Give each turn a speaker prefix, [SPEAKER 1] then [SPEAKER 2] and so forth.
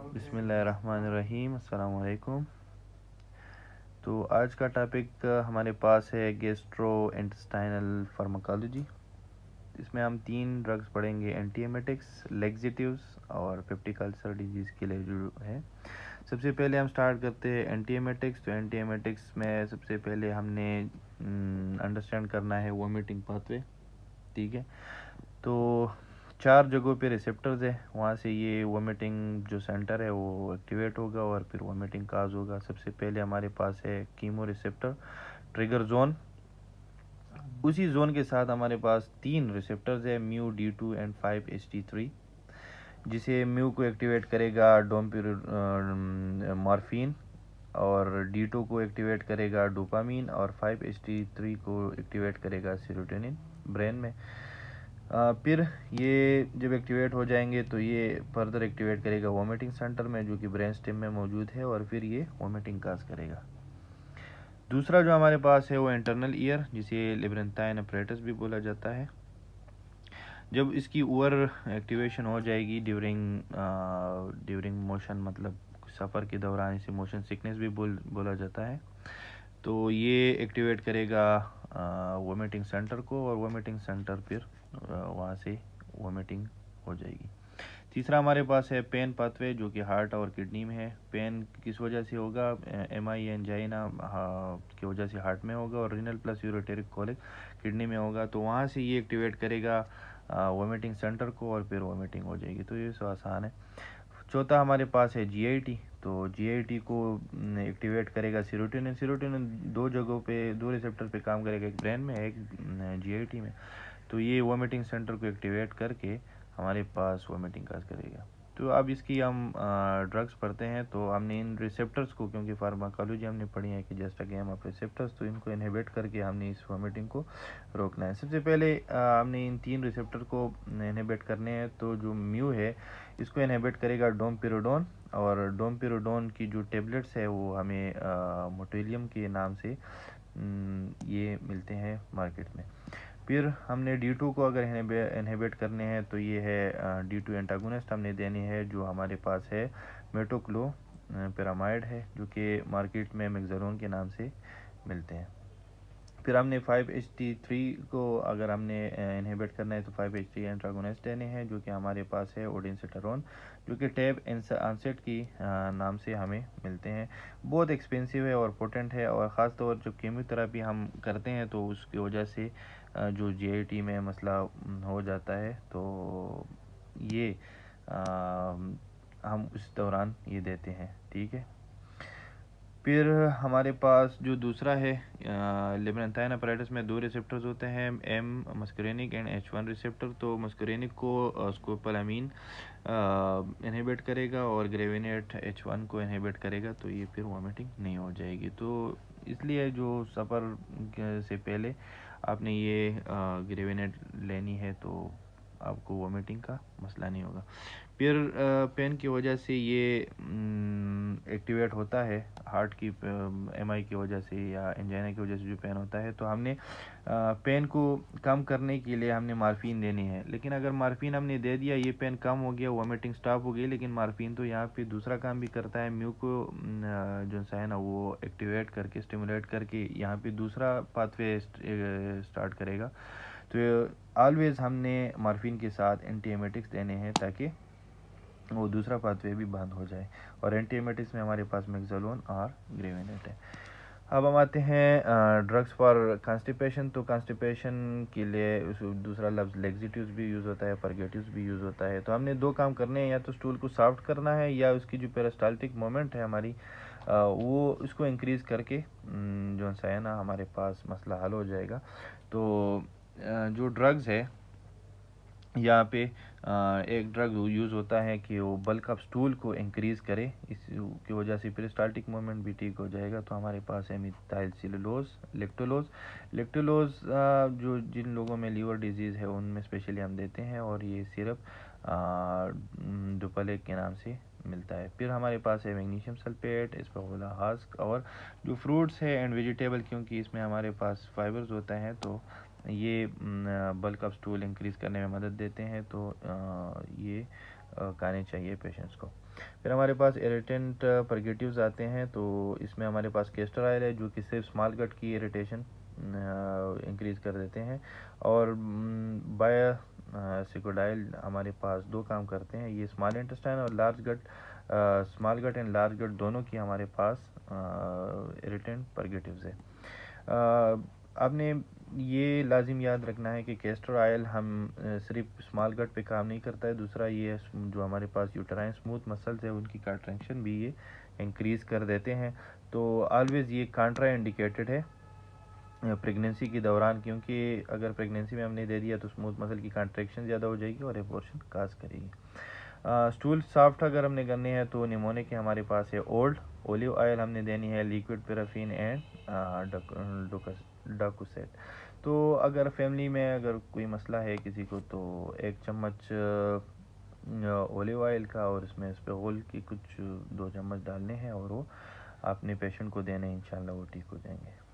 [SPEAKER 1] बिस्मिल्लाहिर्रहमानिर्रहीम। अस्सलाम वालेकुम। तो आज का टॉपिक हमारे पास है गैस्ट्रो इंटेस्टाइनल फार्माकोलॉजी। इसमें हम 3 ड्रग्स पढ़ेंगे, एंटीएमेटिक्स, लेक्सिटिव्स और पेप्टिक अल्सर डिजीज़ के लिए जो है। सबसे पहले हम स्टार्ट करते हैं एंटीएमेटिक्स। तो एंटीएमेटिक्स में सबसे पहले हमने अंडरस्टैंड करना है वोमिटिंग पाथवे। ठीक है, तो 4 जगहों पे रिसेप्टर्स है, वहाँ से ये वोमिटिंग जो सेंटर है वो एक्टिवेट होगा और फिर वोमिटिंग काज होगा। सबसे पहले हमारे पास है कीमो रिसेप्टर, ट्रिगर जोन। उसी जोन के साथ हमारे पास 3 रिसेप्टर्स है, म्यू, D2 एंड 5-HT3, जिसे म्यू को एक्टिवेट करेगा मॉर्फिन, और D2 को एक्टिवेट करेगा डोपामीन, और 5-HT3 को एक्टिवेट करेगा सेरोटोनिन ब्रेन में। फिर ये जब एक्टिवेट हो जाएंगे तो ये फर्दर एक्टिवेट करेगा वोमिटिंग सेंटर में, जो कि ब्रेन स्टेम में मौजूद है, और फिर ये वोमिटिंग काज करेगा। दूसरा जो हमारे पास है वो इंटरनल ईयर, जिसे लेब्रिंथाइन अपरेटस भी बोला जाता है। जब इसकी ओवर एक्टिवेशन हो जाएगी ड्यूरिंग मोशन, मतलब सफ़र के दौरान, इसे मोशन सिकनेस भी बोला जाता है, तो ये एक्टिवेट करेगा वोमिटिंग सेंटर को, और वोमिटिंग सेंटर फिर वहाँ से वोमिटिंग हो जाएगी। तीसरा हमारे पास है पेन पाथवे, जो कि हार्ट और किडनी में है। पेन किस वजह से होगा? MI एंजाइना की वजह से हार्ट में होगा, और रीनल प्लस यूरोटेरिक कोलिक किडनी में होगा। तो वहाँ से ये एक्टिवेट करेगा वोमिटिंग सेंटर को, और फिर वोमिटिंग हो जाएगी। तो ये आसान है। चौथा हमारे पास है GIT। तो GIT को एक्टिवेट करेगा सेरोटोनिन। सेरोटोनिन 2 जगहों पे, 2 रिसेप्टर पे काम करेगा, एक ब्रेन में, एक GIT में। तो ये वोमिटिंग सेंटर को एक्टिवेट करके हमारे पास वोमिटिंग काज करेगा। तो अब इसकी हम ड्रग्स पढ़ते हैं। तो हमने इन रिसेप्टर्स को, क्योंकि फार्माकोलॉजी हमने पढ़ी है कि just a game of receptors, तो इनको इनहिबिट करके हमने इस वोमिटिंग को रोकना है। सबसे पहले हमने इन 3 रिसेप्टर को इनहिबिट करने हैं। तो जो म्यू है, इसको इनहिबिट करेगा डोमपिरोडोन, और डोमपिरोडोन की जो टेबलेट्स है वो हमें मोटेलियम के नाम से ये मिलते हैं मार्केट में। फिर हमने D2 को अगर इनहिबिट करने हैं तो ये है D2 एंटागोनिस्ट हमने देनी है, जो हमारे पास है मेटोक्लोपिरामाइड है, जो कि मार्केट में मैक्सलोन के नाम से मिलते हैं। फिर हमने 5-HT3 को अगर हमने इनहिबिट करना है तो 5-HT एंटागोनिस्ट देने हैं, जो कि हमारे पास है ओडिनसेटेरॉन, जो कि टैब आंसेट की नाम से हमें मिलते हैं। बहुत एक्सपेंसिव है और पोटेंट है, और ख़ास तौर जब कीमोथेरेपी हम करते हैं तो उसकी वजह से जो GIT में मसला हो जाता है, तो ये हम उस दौरान ये देते हैं। ठीक है। फिर हमारे पास जो दूसरा है, लेब्रिंथाइन अपरेटस में 2 रिसेप्टर्स होते हैं, M muscarinic and H1 receptor. तो मस्करेनिक को स्कोपोलामीन इनहिबिट करेगा, और ग्रेविनेट H1 को इनहिबिट करेगा, तो ये फिर वोमिटिंग नहीं हो जाएगी। तो इसलिए जो सफ़र से पहले आपने ये ग्रेविनेट लेनी है, तो आपको वोमिटिंग का मसला नहीं होगा। फिर पेन की वजह से ये एक्टिवेट होता है, हार्ट की MI की वजह से या एंजाइना की वजह से जो पेन होता है, तो हमने पेन को कम करने के लिए हमने मार्फिन देनी है। लेकिन अगर मार्फिन हमने दे दिया, ये पेन कम हो गया, वोमिटिंग स्टॉप हो गई, लेकिन मार्फिन तो यहाँ पे दूसरा काम भी करता है, म्यू को जो है ना वो एक्टिवेट करके, स्टिमुलेट करके यहाँ पे दूसरा पाथवे स्टार्ट करेगा। तो ऑलवेज हमने मार्फिन के साथ एंटीएमेटिक्स देने हैं, ताकि वो दूसरा पाथवे भी बंद हो जाए। और एंटीएमेटिक्स में हमारे पास मैक्सलोन और ग्रेविनेट है। अब हम आते हैं ड्रग्स फॉर कॉन्स्टिपेशन। तो कॉन्स्टिपेशन के लिए दूसरा लफ्ज़ लेक्सिटिव्स भी यूज़ होता है, परगेटिव्स भी यूज़ होता है। तो हमने 2 काम करने हैं, या तो स्टूल को सॉफ्ट करना है, या उसकी जो पेरिस्टाल्टिक मोमेंट है हमारी, वो उसको इंक्रीज़ करके जो है ना हमारे पास मसला हल हो जाएगा। तो जो ड्रग्स है यहाँ पे एक ड्रग यूज़ होता है कि वो बल्क ऑफ स्टूल को इंक्रीज़ करे, इसकी वजह से पेरिस्टाल्टिक मूवमेंट भी ठीक हो जाएगा। तो हमारे पास है मिथाइल सेलुलोज, लेक्टोलोज जो जिन लोगों में लीवर डिजीज़ है उनमें स्पेशली हम देते हैं, और ये सिरप डुपलेक के नाम से मिलता है। फिर हमारे पास है मैग्नीशियम सल्फेट, एस्पागोला हस्क, और जो फ्रूट्स है एंड वेजिटेबल, क्योंकि इसमें हमारे पास फाइबर्स होता है, तो ये बल्क ऑफ स्टूल इंक्रीज़ करने में मदद देते हैं। तो ये खाने चाहिए पेशेंट्स को। پھر ہمارے پاس ایریٹنٹ پرگیٹیوز آتے ہیں، تو اس میں ہمارے پاس کیسٹر آئل ہے جو کہ صرف اسمال گٹ کی ایریٹیشن انکریز کر دیتے ہیں، اور سیکوڈائل ہمارے پاس دو کام کرتے ہیں، یہ اسمال انٹسٹائن اور لارج گٹ، اسمال گٹ اینڈ لارج گٹ دونوں کی ہمارے پاس ایریٹنٹ پرگیٹیوز ہے۔ آپ نے یہ لازم یاد رکھنا ہے کہ کیسٹر آئل ہم صرف اسمال گٹ پہ کام نہیں کرتا ہے، دوسرا یہ جو ہمارے پاس یوٹرائن اسموتھ مسلز ہے ان کی کانٹریکشن بھی یہ انکریز کر دیتے ہیں، تو آلویز یہ کانٹرا انڈیکیٹڈ ہے پریگنینسی کے دوران، کیونکہ اگر پریگنینسی میں ہم نے دے دیا تو اسموتھ مسل کی کانٹریکشن زیادہ ہو جائے گی اور ایبورشن کاز کرے گی۔ اسٹول سافٹ اگر ہم نے کرنے ہیں تو نمونے کے ہمارے پاس ہے اولڈ اولیو آئل ہم نے دینی ہے، لیکوڈ پیرافین اینڈ ڈاکوسیٹ۔ تو اگر فیملی میں اگر کوئی مسئلہ ہے کسی کو تو 1 چمچ اولیو آئل کا اور اس پہ غول کی کچھ 2 چمچ ڈالنے ہیں اور وہ اپنے پیشنٹ کو دینے ہیں، انشاءاللہ وہ ٹھیک ہو جائیں گے۔